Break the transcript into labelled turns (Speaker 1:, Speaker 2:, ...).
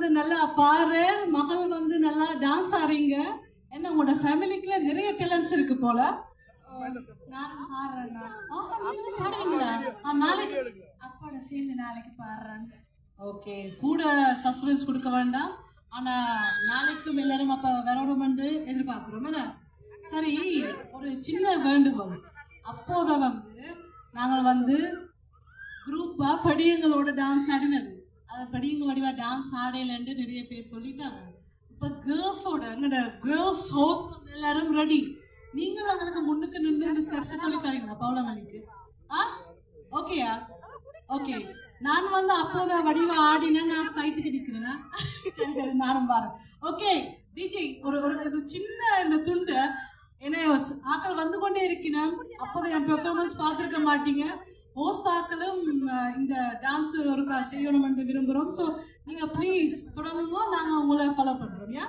Speaker 1: வந்து நல்லா பாரு, மகள் வந்து நல்லா டான்ஸ் ஆடுறீங்க. என்ன உங்களோட ஃபேமிலிக்குள்ள நிறைய டேலண்ட்ஸ் இருக்கு போல.
Speaker 2: நான் பாடுறேன்.
Speaker 1: நீங்களும் பாடுவீங்களா? நாளைக்கு
Speaker 2: அப்போட சேர்ந்து நாளைக்கு பாடுறேன்.
Speaker 1: ஓகே, கூட சஸ்பென்ஸ் கொடுக்க வேண்டாம். ஆனா நாளைக்கும் எல்லாரும் அப்ப வரணும்னு எதிர்பார்க்கிறோம். என்ன சரி, ஒரு சின்ன வேண்டுகோள். அப்போத வந்து நாங்கள் வந்து குரூப்பா படியங்களோட டான்ஸ் ஆடினது, அது படியங்க வடிவா டான்ஸ் ஆடையிலன்னு நிறைய பேர் சொல்லிட்டாங்க. இப்போ கேர்ள்ஸோட என்னோட கேர்ள்ஸ் ஹோஸ்ட் எல்லாரும் ரெடி. நீங்களும் அவங்களுக்கு முன்னுக்கு நின்று இந்த ஸ்டெப்ஸ் சொல்லி தரீங்களா பவுளமணிக்கு? ஓகேயா? ஓகே, நான் வந்து அப்போத வடிவா ஆடினா நான் சைட்டுக்கு நிற்கிறேன்னா சரி சரி நானும் பாருங்க. ஓகே டிஜி, ஒரு ஒரு சின்ன இந்த துண்டு என்ன ஆக்கள் வந்து கொண்டே இருக்கிறேன். அப்போது என் பெர்ஃபார்மன்ஸ் பார்த்துருக்க மாட்டீங்க. ஹோஸ்ட் ஆக்களும் இந்த டான்ஸ் ஒரு செய்யணும் என்று விரும்புகிறோம். ஸோ நீங்கள் ப்ளீஸ் தொடங்குங்க, நாங்கள் உங்களை ஃபாலோ பண்ணுறோம். யா